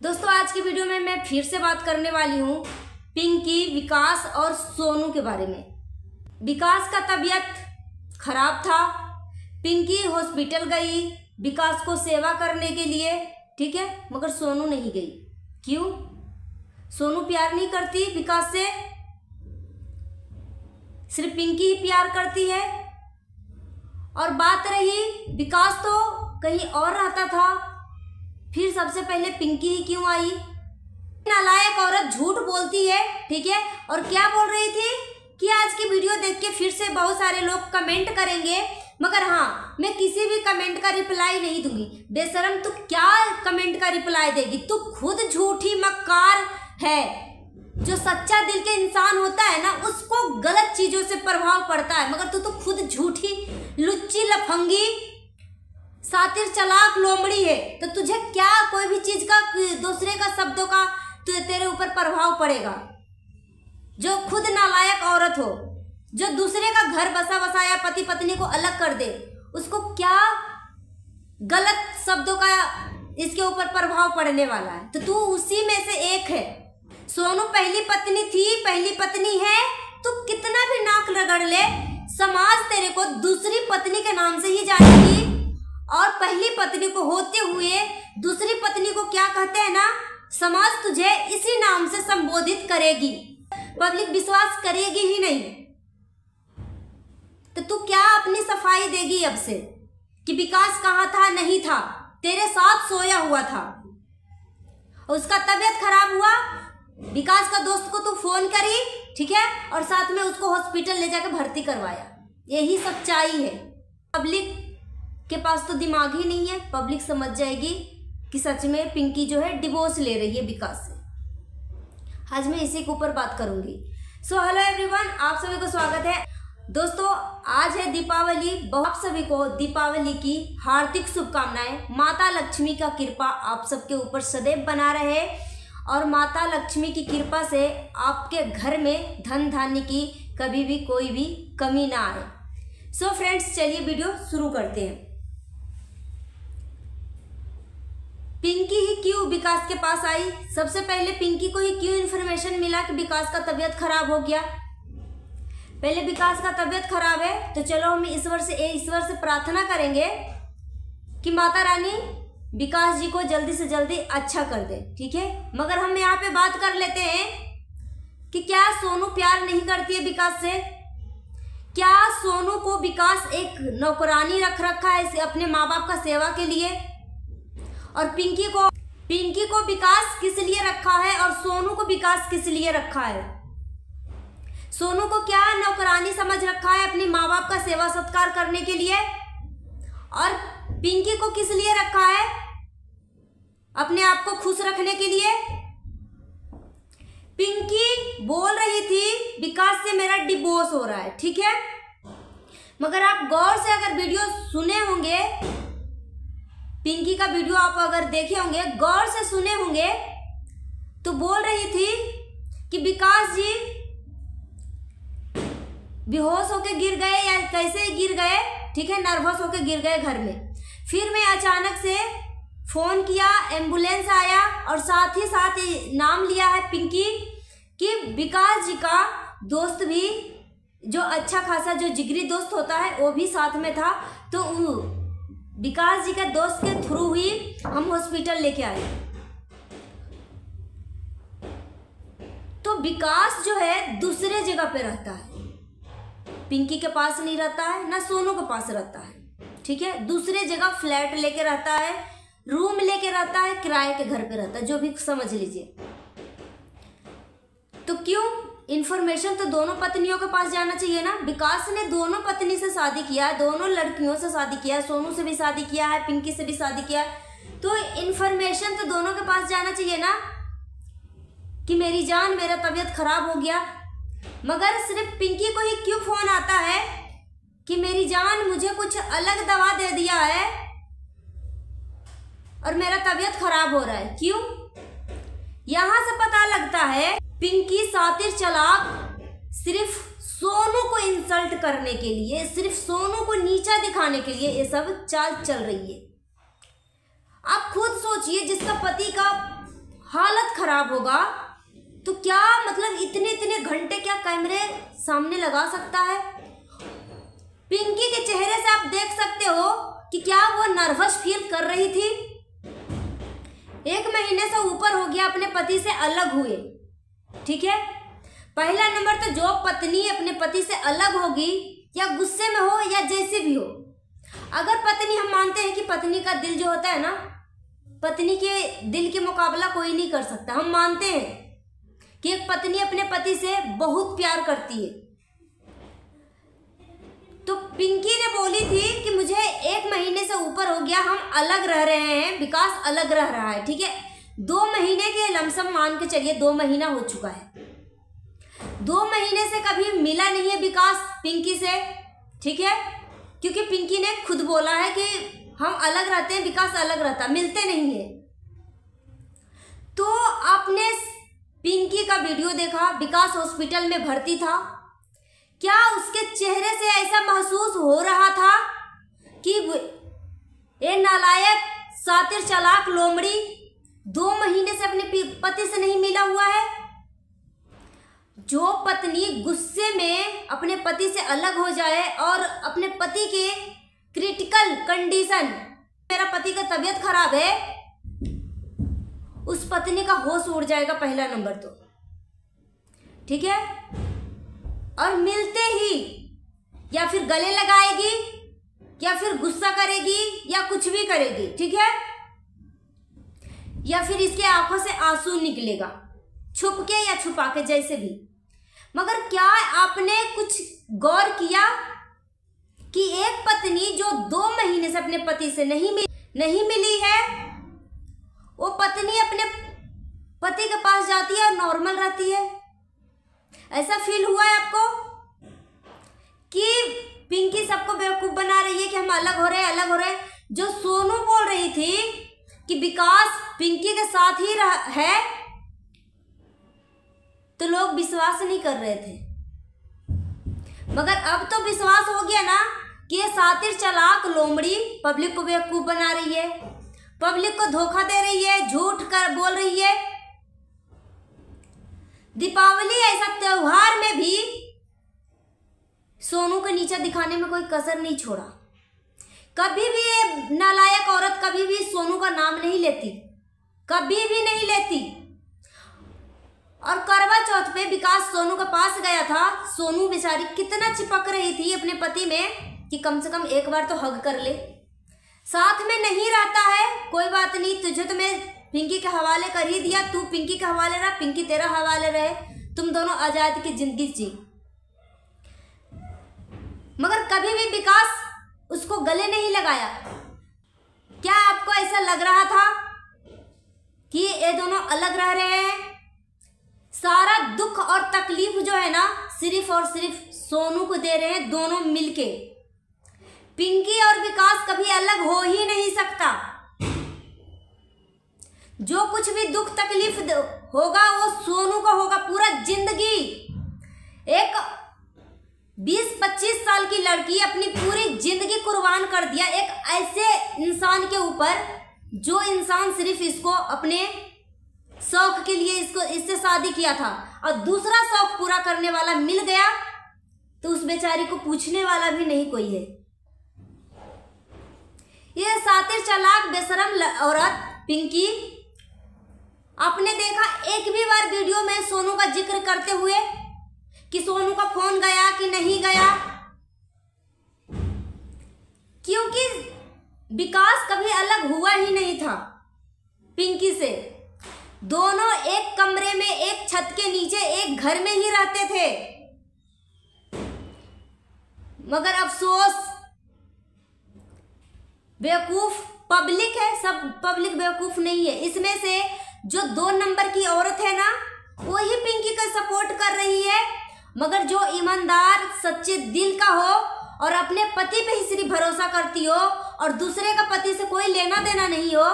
दोस्तों आज की वीडियो में मैं फिर से बात करने वाली हूँ पिंकी, विकास और सोनू के बारे में। विकास का तबीयत खराब था, पिंकी हॉस्पिटल गई विकास को सेवा करने के लिए, ठीक है, मगर सोनू नहीं गई। क्यों? सोनू प्यार नहीं करती विकास से, सिर्फ पिंकी ही प्यार करती है। और बात रही विकास तो कहीं और रहता था, फिर सबसे पहले पिंकी ही क्यों आई? नालायक औरत झूठ बोलती है, ठीक है। और क्या बोल रही थी कि आज की वीडियो देख के फिर से बहुत सारे लोग कमेंट करेंगे, मगर हाँ, मैं किसी भी कमेंट का रिप्लाई नहीं दूंगी। बेशरम, तू क्या कमेंट का रिप्लाई देगी? तू खुद झूठी मक्कार है। जो सच्चा दिल के इंसान होता है ना, उसको गलत चीजों से प्रभाव पड़ता है, मगर तू तो खुद झूठी, लुच्ची, लफंगी, सातिर, चलाक लोमड़ी है। तो तुझे क्या कोई भी चीज का, दूसरे का शब्दों का तेरे ऊपर प्रभाव पड़ेगा? जो खुद नालायक औरत हो, जो दूसरे का घर बसा बसाया पति पत्नी को अलग कर दे, उसको क्या गलत शब्दों का इसके ऊपर प्रभाव पड़ने वाला है? तो तू उसी में से एक है। सोनू पहली पत्नी थी, पहली पत्नी है, तू कितना भी नाक रगड़ ले, समाज तेरे को दूसरी पत्नी के नाम से ही जानेगी। और पहली पत्नी को होते हुए दूसरी पत्नी को क्या कहते हैं ना, समाज तुझे इसी नाम से संबोधित करेगी, पब्लिक विश्वास करेगी ही नहीं। तो तू क्या अपनी सफाई देगी अब से कि विकास कहाँ था? नहीं था, तेरे साथ सोया हुआ था, उसका तबीयत खराब हुआ, विकास का दोस्त को तू फोन करी, ठीक है, और साथ में उसको हॉस्पिटल ले जाकर भर्ती करवाया। यही सच्चाई है। पब्लिक के पास तो दिमाग ही नहीं है, पब्लिक समझ जाएगी कि सच में पिंकी जो है डिवोर्स ले रही है विकास से। आज मैं इसी के ऊपर बात करूंगी। सो हेलो एवरीवन, आप सभी को स्वागत है। दोस्तों आज है दीपावली, आप सभी को दीपावली की हार्दिक शुभकामनाएं। माता लक्ष्मी का कृपा आप सबके ऊपर सदैव बना रहे और माता लक्ष्मी की कृपा से आपके घर में धन धान्य की कभी भी कोई भी कमी ना आए। सो फ्रेंड्स, चलिए वीडियो शुरू करते हैं। पिंकी ही क्यों विकास के पास आई? सबसे पहले पिंकी को ही क्यों इन्फॉर्मेशन मिला कि विकास का तबीयत खराब हो गया? पहले विकास का तबीयत खराब है तो चलो हम ईश्वर से प्रार्थना करेंगे कि माता रानी विकास जी को जल्दी से जल्दी अच्छा कर दे, ठीक है। मगर हम यहाँ पे बात कर लेते हैं कि क्या सोनू प्यार नहीं करती है विकास से? क्या सोनू को विकास एक नौकरानी रख रखा है अपने माँ बाप का सेवा के लिए? और पिंकी को विकास किस लिए रखा है और सोनू को विकास किस लिए रखा है? सोनू को क्या नौकरानी समझ रखा है अपनी माँ बाप का सेवा सत्कार करने के लिए? और पिंकी को किस लिए रखा है? अपने आप को खुश रखने के लिए। पिंकी बोल रही थी विकास से मेरा डिवोर्स हो रहा है, ठीक है, मगर आप गौर से अगर वीडियो सुने होंगे, पिंकी का वीडियो आप अगर देखे होंगे, गौर से सुने होंगे, तो बोल रही थी कि विकास जी बेहोश होके गिर गए या कैसे गिर गए, ठीक है, नर्वस होके गिर गए घर में। फिर मैं अचानक से फोन किया, एम्बुलेंस आया और साथ ही साथ नाम लिया है पिंकी कि विकास जी का दोस्त भी, जो अच्छा खासा जो जिगरी दोस्त होता है, वो भी साथ में था। तो विकास जी के दोस्त के थ्रू ही हम हॉस्पिटल लेके आए। तो विकास जो है दूसरे जगह पे रहता है, पिंकी के पास नहीं रहता है, ना सोनू के पास रहता है, ठीक है। दूसरे जगह फ्लैट लेके रहता है, रूम लेके रहता है, किराए के घर पे रहता है, जो भी समझ लीजिए। तो क्यों? इन्फॉर्मेशन तो दोनों पत्नियों के पास जाना चाहिए ना। विकास ने दोनों पत्नी से शादी किया है, दोनों लड़कियों से शादी किया है, सोनू से भी शादी किया है, पिंकी से भी शादी किया है, तो इन्फॉर्मेशन तो दोनों के पास जाना चाहिए ना कि मेरी जान, मेरा तबीयत खराब हो गया। मगर सिर्फ पिंकी को ही क्यों फोन आता है कि मेरी जान, मुझे कुछ अलग दवा दे दिया है और मेरा तबीयत खराब हो रहा है? क्यों? यहां से पता लगता है पिंकी सातिर, चलाक, सिर्फ सोनू को इंसल्ट करने के लिए, सिर्फ सोनू को नीचा दिखाने के लिए ये सब चाल चल रही है। आप खुद सोचिए, जिसका पति का हालत खराब होगा तो क्या मतलब इतने इतने घंटे क्या कैमरे सामने लगा सकता है। पिंकी के चेहरे से आप देख सकते हो कि क्या वो नर्वस फील कर रही थी। 1 महीने से ऊपर हो गया अपने पति से अलग हुए, ठीक है। पहला नंबर तो जो पत्नी अपने पति से अलग होगी या गुस्से में हो या जैसे भी हो, अगर पत्नी, हम मानते हैं कि पत्नी का दिल जो होता है ना, पत्नी के दिल के मुकाबला कोई नहीं कर सकता। हम मानते हैं कि एक पत्नी अपने पति से बहुत प्यार करती है। तो पिंकी ने बोली थी कि मुझे 1 महीने से ऊपर हो गया, हम अलग रह रहे हैं, विकास अलग रह रहा है, ठीक है। 2 महीने के लमसम मान के चलिए, 2 महीना हो चुका है। 2 महीने से कभी मिला नहीं है विकास पिंकी से, ठीक है, क्योंकि पिंकी ने खुद बोला है कि हम अलग रहते हैं, विकास अलग रहता, मिलते नहीं है। तो आपने पिंकी का वीडियो देखा, विकास हॉस्पिटल में भर्ती था, क्या उसके चेहरे से ऐसा महसूस हो रहा था कि ये नालायक सातिर चालाक लोमड़ी 2 महीने से अपने पति से नहीं मिला हुआ है। जो पत्नी गुस्से में अपने पति से अलग हो जाए और अपने पति के क्रिटिकल कंडीशन, मेरा पति का तबीयत खराब है, उस पत्नी का होश उड़ जाएगा पहला नंबर तो, ठीक है। और मिलते ही या फिर गले लगाएगी या फिर गुस्सा करेगी या कुछ भी करेगी, ठीक है, या फिर इसके आंखों से आंसू निकलेगा, छुप के या छुपा के, जैसे भी। मगर क्या आपने कुछ गौर किया कि एक पत्नी जो 2 महीने से अपने पति से नहीं मिली है, वो पत्नी अपने पति के पास जाती है और नॉर्मल रहती है। ऐसा फील हुआ है आपको कि पिंकी सबको बेवकूफ बना रही है कि हम अलग हो रहे हैं। जो सोनू बोल रही थी कि विकास पिंकी के साथ ही है, तो लोग विश्वास नहीं कर रहे थे, मगर अब तो विश्वास हो गया ना कि ये सातिर चालाक लोमड़ी पब्लिक को बेवकूफ बना रही है, पब्लिक को धोखा दे रही है, झूठ कर बोल रही है। दीपावली ऐसा त्योहार में भी सोनू को नीचा दिखाने में कोई कसर नहीं छोड़ा। कभी भी ये नालायक औरत कभी भी सोनू का नाम नहीं लेती, कभी भी नहीं लेती। और करवा चौथ पे विकास सोनू के पास गया था, सोनू बेचारी कितना चिपक रही थी अपने पति में कि कम से कम एक बार तो हग कर ले। साथ में नहीं रहता है, कोई बात नहीं, तुझे तो मैं पिंकी के हवाले कर ही दिया, तू पिंकी के हवाले रहा, पिंकी तेरा हवाले रहे, तुम दोनों आजाद की जिंदगी जी। मगर कभी भी विकास उसको गले नहीं लगाया। क्या आपको ऐसा लग रहा था कि ये दोनों अलग रह रहे हैं? सारा दुख और तकलीफ जो है ना, सिर्फ और सिर्फ सोनू को दे रहे हैं दोनों मिलके। पिंकी और विकास कभी अलग हो ही नहीं सकता। जो कुछ भी दुख तकलीफ होगा वो सोनू का होगा पूरा जिंदगी। एक 20-25 साल की लड़की अपनी पूरी जिंदगी कुर्बान कर दिया एक ऐसे इंसान के ऊपर, जो इंसान सिर्फ इसको अपने शौक के लिए इससे शादी किया था, और दूसरा शौक पूरा करने वाला मिल गया तो उस बेचारी को पूछने वाला भी नहीं कोई है। ये सातिर चालाक बेशरम औरत पिंकी, आपने देखा एक भी बार वीडियो में सोनू का जिक्र करते हुए कि सोनू का फोन गया कि नहीं गया? क्योंकि विकास कभी अलग हुआ ही नहीं था पिंकी से। दोनों एक कमरे में, एक छत के नीचे, एक घर में ही रहते थे। मगर अफसोस बेवकूफ पब्लिक है, सब पब्लिक बेवकूफ नहीं है। इसमें से जो 2 नंबर की औरत है ना, वो ही पिंकी का सपोर्ट कर रही है। मगर जो ईमानदार सच्चे दिल का हो और अपने पति पे ही सिर्फ भरोसा करती हो और दूसरे का पति से कोई लेना देना नहीं हो,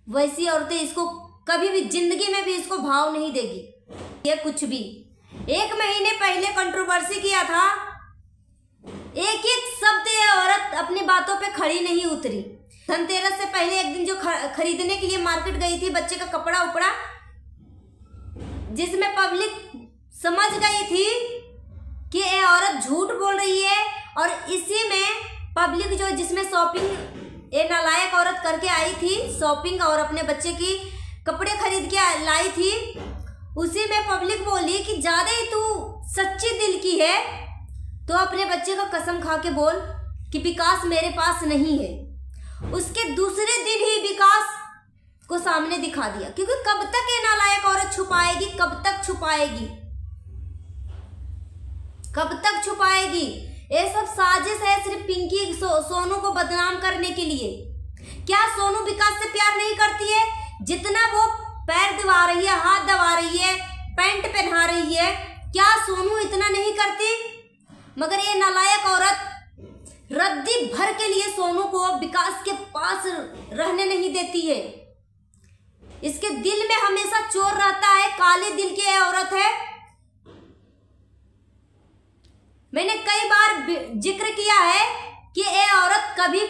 वैसी औरतें इसको कभी भी जिंदगी में भी इसको भाव नहीं देगी। ये कुछ भी 1 महीने पहले कंट्रोवर्सी किया था, एक एक शब्द ये औरत अपनी बातों पे खड़ी नहीं उतरी। धनतेरस से पहले एक दिन जो खरीदने के लिए मार्केट गई थी बच्चे का कपड़ा उपड़ा, जिसमें पब्लिक समझ गई थी कि ये औरत झूठ बोल रही है, और इसी में पब्लिक जो जिसमें शॉपिंग ये नालायक औरत करके आई थी शॉपिंग और अपने बच्चे की कपड़े खरीद के लाई थी, उसी में पब्लिक बोली कि ज्यादा ही तू सच्ची दिल की है तो अपने बच्चे का कसम खा के बोल कि विकास मेरे पास नहीं है। उसके दूसरे दिन ही विकास को सामने दिखा दिया, क्योंकि कब तक ये नालायक औरत छुपाएगी, कब तक छुपाएगी, कब तक छुपाएगी। ये सब साजिश है सिर्फ पिंकी सोनू को बदनाम करने के लिए। क्या सोनू विकास से प्यार नहीं करती है? जितना वो पैर दबा रही है, हाथ दबा रही है, पैंट पहना रही है, क्या सोनू इतना नहीं करती? मगर ये नालायक औरत रद्दी भर के लिए सोनू को विकास के पास रहने नहीं देती है। इसके दिल में हमेशा चोर रहता है, काले दिल की ये औरत है। मैंने कई बार जिक्र किया है कि ये औरत कभी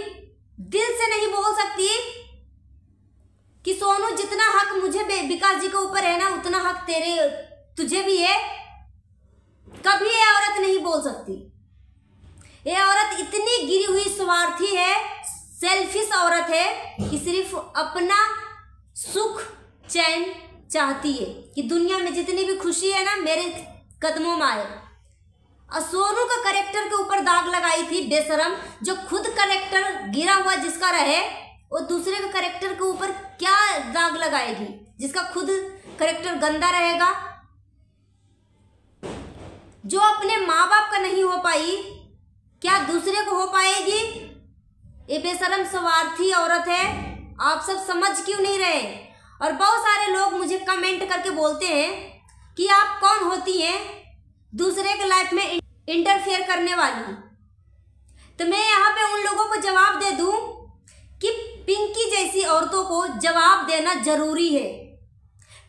दिल से नहीं बोल सकती कि सोनू जितना हक मुझे विकास जी के ऊपर है ना उतना हक तुझे भी है। कभी ये औरत नहीं बोल सकती। ये औरत इतनी गिरी हुई स्वार्थी है, सेल्फिश औरत है कि सिर्फ अपना सुख चैन चाहती है कि दुनिया में जितनी भी खुशी है ना मेरे कदमों में आए। और सोनू का कैरेक्टर के ऊपर दाग लगाई थी बेशरम, जो खुद कैरेक्टर गिरा हुआ जिसका रहे वो दूसरे के कैरेक्टर के ऊपर क्या दाग लगाएगी, जिसका खुद कैरेक्टर गंदा रहेगा। जो अपने माँ बाप का नहीं हो पाई क्या दूसरे को हो पाएगी? ये बेशरम स्वार्थी औरत है। आप सब समझ क्यों नहीं रहे? और बहुत सारे लोग मुझे कमेंट करके बोलते हैं कि आप कौन होती हैं दूसरे के लाइफ में इंटरफेयर करने वाली। तो मैं यहाँ पे उन लोगों को जवाब दे दूं कि पिंकी जैसी औरतों को जवाब देना जरूरी है।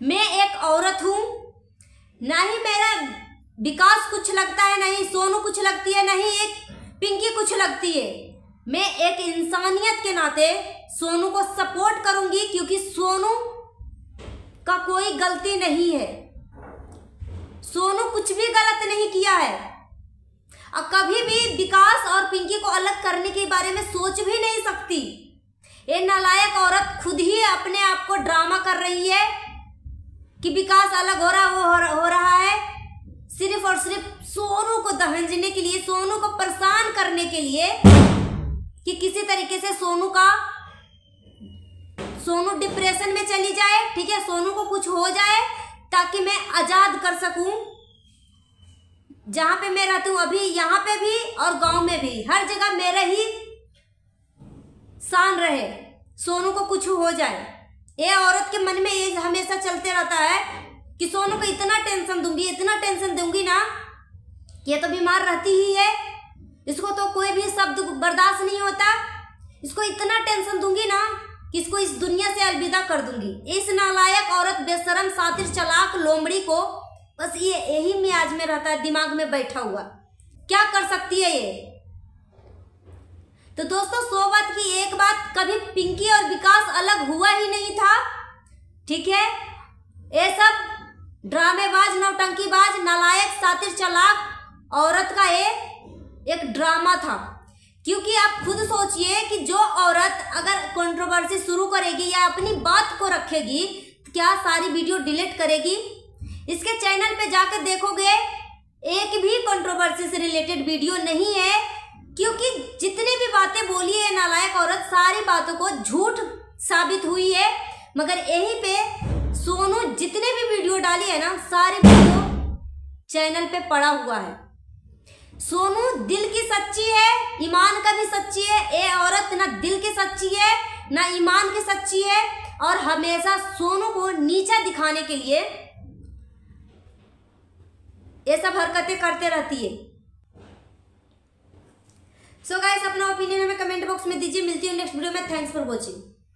मैं एक औरत हूँ, ना ही मेरा विकास कुछ लगता है, नहीं सोनू कुछ लगती है, नहीं एक पिंकी कुछ लगती है। मैं एक इंसानियत के नाते सोनू को सपोर्ट करूंगी, क्योंकि सोनू का कोई गलती नहीं है। सोनू कुछ भी गलत नहीं किया है और कभी भी विकास और पिंकी को अलग करने के बारे में सोच भी नहीं सकती। ये नालायक औरत खुद ही अपने आप को ड्रामा कर रही है कि विकास अलग हो रहा है, सिर्फ और सिर्फ सोनू को दहंजने के लिए, सोनू को परेशान करने के लिए कि किसी तरीके से सोनू डिप्रेशन में चली जाए, ठीक है, सोनू को कुछ हो जाए ताकि मैं आजाद कर सकूं। जहां पे मैं रहती हूँ अभी, यहाँ पे भी और गांव में भी, हर जगह मेरा ही शान रहे, सोनू को कुछ हो जाए। ये औरत के मन में ये हमेशा चलते रहता है कि सोनू को इतना टेंशन दूंगी, इतना टेंशन दूंगी ना, ये तो बीमार रहती ही है, इसको तो कोई भी शब्द बर्दाश्त नहीं होता, इसको इतना टेंशन दूंगी ना कि इसको इस दुनिया से अलविदा कर दूंगी। इस नालायक औरत, बेशरम, सातिर, चालाक लोमड़ी को बस ये यही मियाज में रहता है, दिमाग में बैठा हुआ। क्या कर सकती है ये? तो दोस्तों, 100 बात की एक बात, कभी पिंकी और विकास अलग हुआ ही नहीं था, ठीक है। ये सब ड्रामेबाज, नौटंकीबाज, नालायक, सातिर, चालाक औरत का एक ड्रामा था। क्योंकि आप खुद सोचिए कि जो औरत अगर कंट्रोवर्सी शुरू करेगी या अपनी बात को रखेगी, क्या सारी वीडियो डिलीट करेगी? इसके चैनल पे जाकर देखोगे एक भी कंट्रोवर्सी से रिलेटेड वीडियो नहीं है, क्योंकि जितनी भी बातें बोली है नालायक औरत, सारी बातों को झूठ साबित हुई है। मगर यहीं पे सोनू जितने भी वीडियो डाली है ना, सारे वीडियो चैनल पे पड़ा हुआ है। सोनू दिल की सच्ची है, ईमान का भी सच्ची है। ये औरत ना दिल की सच्ची है ना ईमान की सच्ची है, और हमेशा सोनू को नीचा दिखाने के लिए ये सब हरकतें करते रहती है। सो गाइस, अपना ओपिनियन हमें कमेंट बॉक्स में दीजिए। मिलती हूँ नेक्स्ट वीडियो में। Thanks for watching.